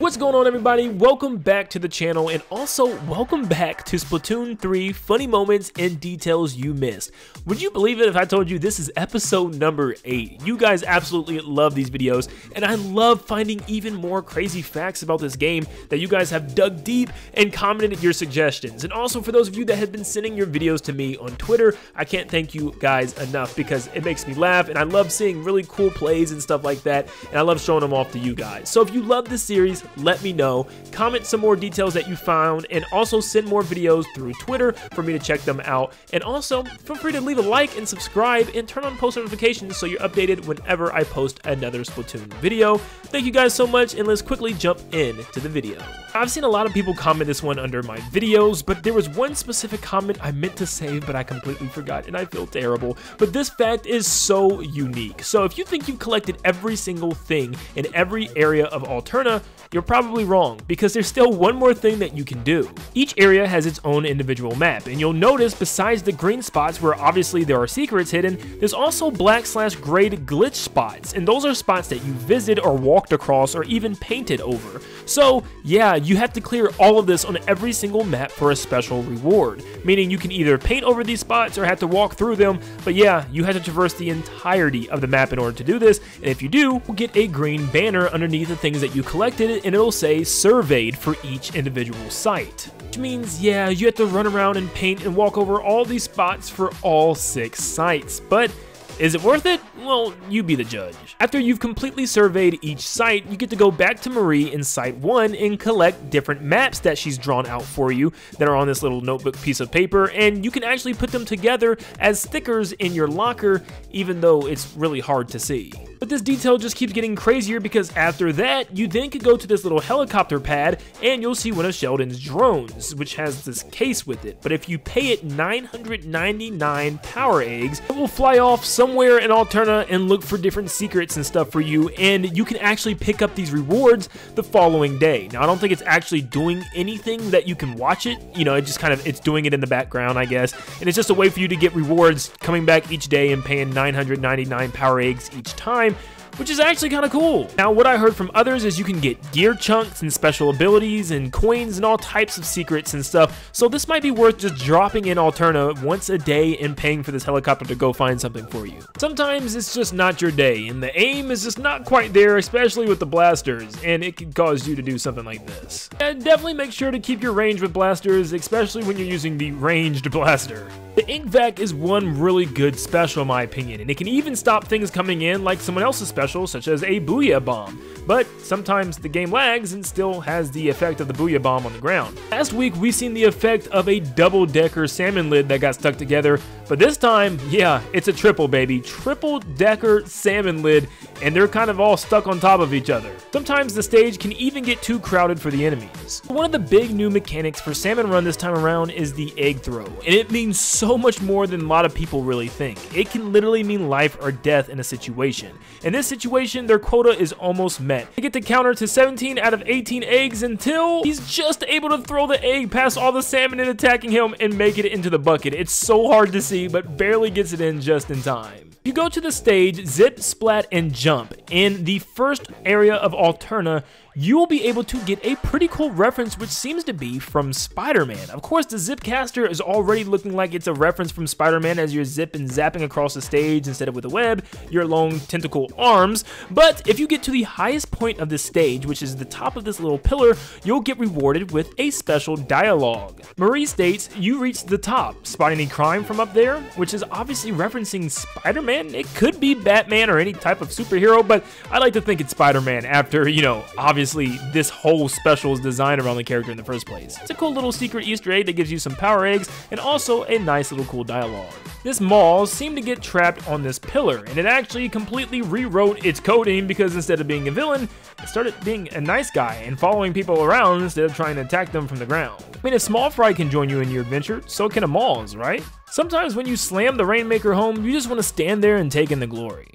What's going on, everybody? Welcome back to the channel, and also welcome back to Splatoon 3 funny moments and details you missed. Would you believe it if I told you this is episode number 8? You guys absolutely love these videos, and I love finding even more crazy facts about this game that you guys have dug deep and commented your suggestions. And also for those of you that have been sending your videos to me on Twitter, I can't thank you guys enough because it makes me laugh, and I love seeing really cool plays and stuff like that, and I love showing them off to you guys. So if you love this series, let me know. Comment some more details that you found, and also send more videos through Twitter for me to check them out. And also feel free to leave a like and subscribe and turn on post notifications so you're updated whenever I post another Splatoon video. Thank you guys so much, and let's quickly jump into the video. I've seen a lot of people comment this one under my videos, but there was one specific comment I meant to save but I completely forgot, and I feel terrible. But this fact is so unique. So if you think you've collected every single thing in every area of Alterna, you're probably wrong, because there's still one more thing that you can do. Each area has its own individual map, and you'll notice besides the green spots where obviously there are secrets hidden, there's also black/grayed glitch spots, and those are spots that you visited or walked across or even painted over. So yeah, you have to clear all of this on every single map for a special reward, meaning you can either paint over these spots or have to walk through them, but yeah, you have to traverse the entirety of the map in order to do this, and if you do, you'll get a green banner underneath the things that you collected, and it'll say surveyed for each individual site. Which means, yeah, you have to run around and paint and walk over all these spots for all 6 sites, but is it worth it? Well, you be the judge. After you've completely surveyed each site, you get to go back to Marie in Site 1 and collect different maps that she's drawn out for you that are on this little notebook piece of paper, and you can actually put them together as stickers in your locker, even though it's really hard to see. But this detail just keeps getting crazier, because after that, you then could go to this little helicopter pad and you'll see one of Sheldon's drones, which has this case with it. But if you pay it 999 power eggs, it will fly off somewhere in Alterna and look for different secrets and stuff for you, and you can actually pick up these rewards the following day. Now, I don't think it's actually doing anything that you can watch it, you know, it's doing it in the background, I guess, and it's just a way for you to get rewards coming back each day and paying 999 power eggs each time, which is actually kind of cool. Now, what I heard from others is you can get gear chunks and special abilities and coins and all types of secrets and stuff, so this might be worth just dropping in Alterna once a day and paying for this helicopter to go find something for you. Sometimes it's just not your day, and the aim is just not quite there, especially with the blasters, and it can cause you to do something like this. And definitely make sure to keep your range with blasters, especially when you're using the ranged blaster. The ink vac is one really good special in my opinion, and it can even stop things coming in like someone else's special, such as a Booyah Bomb. But sometimes the game lags and still has the effect of the Booyah Bomb on the ground. Last week we seen the effect of a double-decker salmon lid that got stuck together, but this time, yeah, it's a triple, baby. Triple-decker salmon lid, and they're kind of all stuck on top of each other. Sometimes the stage can even get too crowded for the enemies. One of the big new mechanics for Salmon Run this time around is the egg throw, and it means so much more than a lot of people really think. It can literally mean life or death in a situation. In this situation, their quota is almost met. They get to counter to 17 out of 18 eggs until he's just able to throw the egg past all the salmon and attacking him and make it into the bucket. It's so hard to see, but barely gets it in just in time. You go to the stage Zip, Splat, and Jump. In the first area of Alterna, you will be able to get a pretty cool reference, which seems to be from Spider-Man. Of course, the Zipcaster is already looking like it's a reference from Spider-Man, as you're zip and zapping across the stage instead of with a web, your long tentacle arms. But if you get to the highest point of the stage, which is the top of this little pillar, you'll get rewarded with a special dialogue. Marie states, "You reached the top. Spot any crime from up there?" Which is obviously referencing Spider-Man. It could be Batman or any type of superhero, but I like to think it's Spider-Man after, you know, obviously this whole special is designed around the character in the first place. It's a cool little secret Easter egg that gives you some power eggs and also a nice little cool dialogue. This Maul seemed to get trapped on this pillar, and it actually completely rewrote its coding, because instead of being a villain, it started being a nice guy and following people around instead of trying to attack them from the ground. I mean, if Small Fry can join you in your adventure, so can a Maul's, right? Sometimes when you slam the Rainmaker home, you just want to stand there and take in the glory.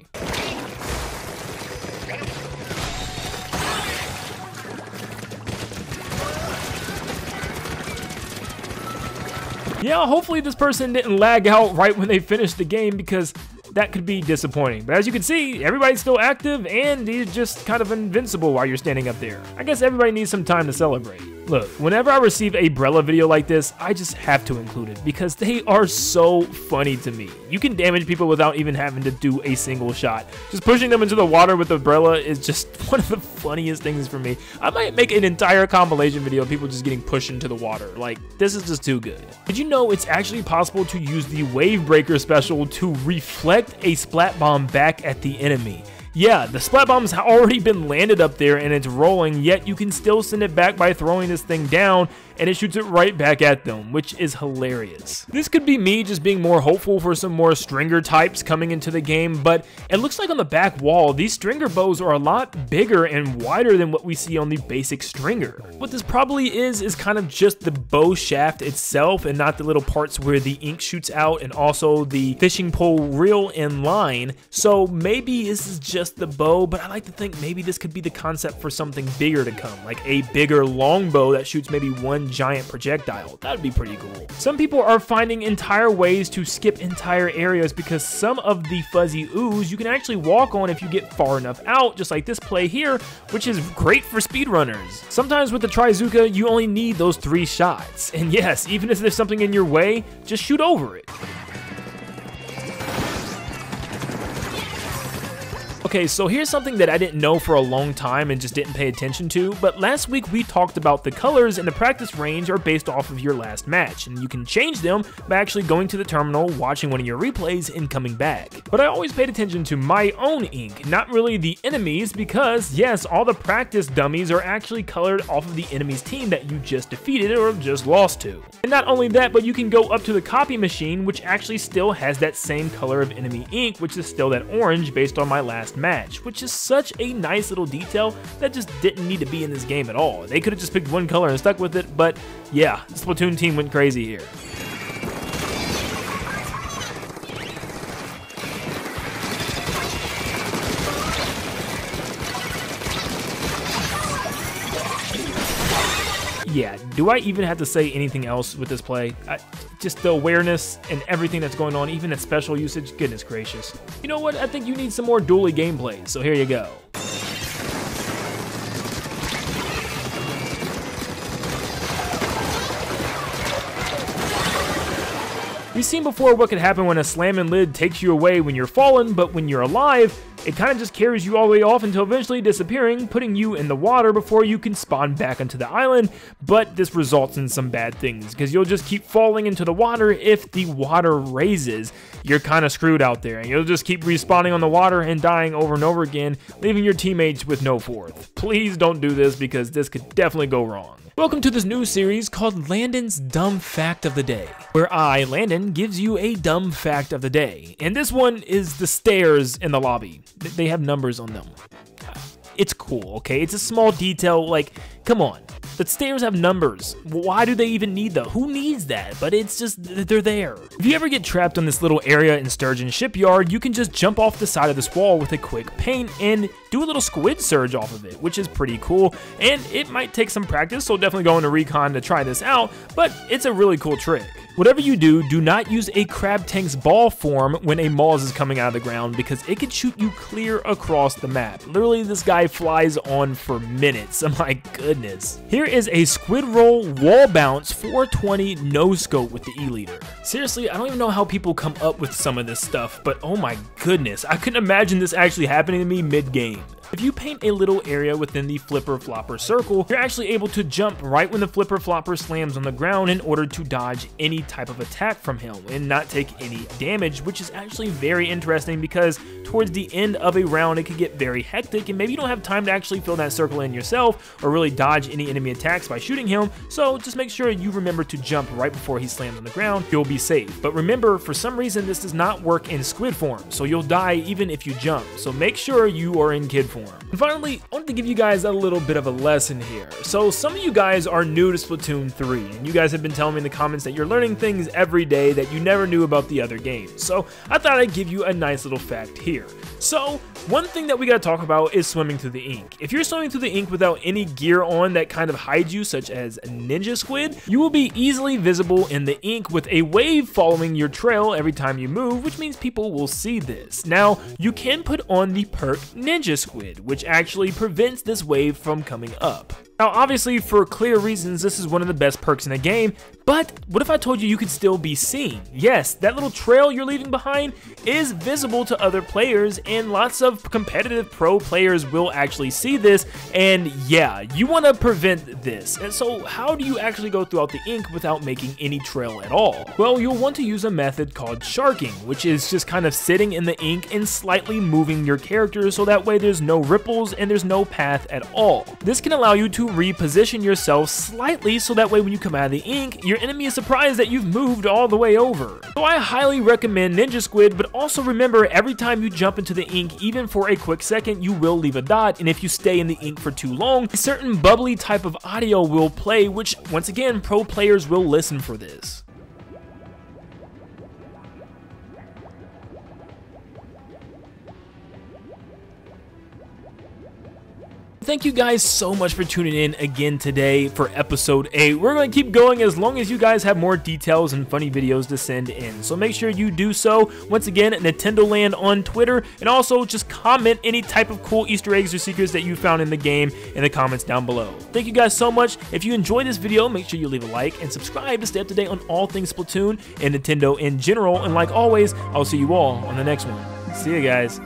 Yeah, hopefully this person didn't lag out right when they finished the game, because that could be disappointing. But as you can see, everybody's still active and he's just kind of invincible while you're standing up there. I guess everybody needs some time to celebrate. Look, whenever I receive a Brella video like this, I just have to include it because they are so funny to me. You can damage people without even having to do a single shot. Just pushing them into the water with the Brella is just one of the funniest things for me. I might make an entire compilation video of people just getting pushed into the water. Like, this is just too good. Did you know it's actually possible to use the Wave Breaker special to reflect a Splat Bomb back at the enemy? Yeah, the Splat Bomb's already been landed up there and it's rolling, yet you can still send it back by throwing this thing down and it shoots it right back at them, which is hilarious. This could be me just being more hopeful for some more Stringer types coming into the game, but it looks like on the back wall, these Stringer bows are a lot bigger and wider than what we see on the basic Stringer. What this probably is kind of just the bow shaft itself and not the little parts where the ink shoots out and also the fishing pole reel and line. So maybe this is just the bow, but I like to think maybe this could be the concept for something bigger to come, like a bigger longbow that shoots maybe one giant projectile. That would be pretty cool. Some people are finding entire ways to skip entire areas because some of the fuzzy ooze you can actually walk on if you get far enough out, just like this play here, which is great for speedrunners. Sometimes with the Trizooka, you only need those 3 shots. And yes, even if there's something in your way, just shoot over it. Okay, so here's something that I didn't know for a long time and just didn't pay attention to, but last week we talked about the colors and the practice range are based off of your last match, and you can change them by actually going to the terminal, watching one of your replays, and coming back. But I always paid attention to my own ink, not really the enemies, because yes, all the practice dummies are actually colored off of the enemy's team that you just defeated or just lost to. And not only that, but you can go up to the copy machine, which actually still has that same color of enemy ink, which is still that orange based on my last match, which is such a nice little detail that just didn't need to be in this game at all. They could have just picked one color and stuck with it, but yeah, the Splatoon team went crazy here. Yeah, do I even have to say anything else with this play? Just the awareness and everything that's going on, even at special usage, goodness gracious. You know what, I think you need some more dually gameplay, so here you go. We've seen before what could happen when a slamming lid takes you away when you're fallen, but when you're alive, it kind of just carries you all the way off until eventually disappearing, putting you in the water before you can spawn back onto the island, but this results in some bad things, because you'll just keep falling into the water. If the water raises, you're kind of screwed out there, and you'll just keep respawning on the water and dying over and over again, leaving your teammates with no fourth. Please don't do this, because this could definitely go wrong. Welcome to this new series called Landon's Dumb Fact of the Day, where I, Landon, gives you a dumb fact of the day. And this one is the stairs in the lobby. They have numbers on them. It's cool, okay? It's a small detail, like, come on. The stairs have numbers. Why do they even need them? Who needs that? But it's just, they're there. If you ever get trapped on this little area in Sturgeon Shipyard, you can just jump off the side of this wall with a quick paint and do a little squid surge off of it, which is pretty cool. And it might take some practice, so definitely go into Recon to try this out, but it's a really cool trick. Whatever you do, do not use a crab tank's ball form when a Moz is coming out of the ground, because it could shoot you clear across the map. Literally, this guy flies on for minutes. Oh my goodness. Here is a squid roll wall bounce 420 no scope with the E-liter. Seriously, I don't even know how people come up with some of this stuff, but oh my goodness, I couldn't imagine this actually happening to me mid-game. If you paint a little area within the flipper flopper circle, you're actually able to jump right when the flipper flopper slams on the ground in order to dodge any type of attack from him and not take any damage, which is actually very interesting because towards the end of a round it could get very hectic and maybe you don't have time to actually fill that circle in yourself or really dodge any enemy attacks by shooting him, so just make sure you remember to jump right before he slams on the ground. You'll be safe. But remember, for some reason this does not work in squid form, so you'll die even if you jump, so make sure you are in kid form. platform. And finally, I wanted to give you guys a little bit of a lesson here. So some of you guys are new to Splatoon 3, and you guys have been telling me in the comments that you're learning things every day that you never knew about the other games. So I thought I'd give you a nice little fact here. So one thing that we gotta talk about is swimming through the ink. If you're swimming through the ink without any gear on that kind of hides you, such as Ninja Squid, you will be easily visible in the ink with a wave following your trail every time you move, which means people will see this. Now, you can put on the perk Ninja Squid, which actually prevents this wave from coming up. Now, obviously, for clear reasons, this is one of the best perks in the game, but what if I told you you could still be seen? Yes, that little trail you're leaving behind is visible to other players, and lots of competitive pro players will actually see this, and yeah, you want to prevent this. And so how do you actually go throughout the ink without making any trail at all? Well, you'll want to use a method called sharking, which is just kind of sitting in the ink and slightly moving your character so that way there's no ripples and there's no path at all. This can allow you to reposition yourself slightly so that way when you come out of the ink, your enemy is surprised that you've moved all the way over. So I highly recommend Ninja Squid, but also remember every time you jump into the ink, even for a quick second, you will leave a dot, and if you stay in the ink for too long, a certain bubbly type of audio will play, which once again, pro players will listen for this. Thank you guys so much for tuning in again today for episode 8. We're going to keep going as long as you guys have more details and funny videos to send in. So make sure you do so. Once again, Nintendo Land on Twitter, and also just comment any type of cool Easter eggs or secrets that you found in the game in the comments down below. Thank you guys so much. If you enjoyed this video, make sure you leave a like and subscribe to stay up to date on all things Splatoon and Nintendo in general. And like always, I'll see you all on the next one. See you guys.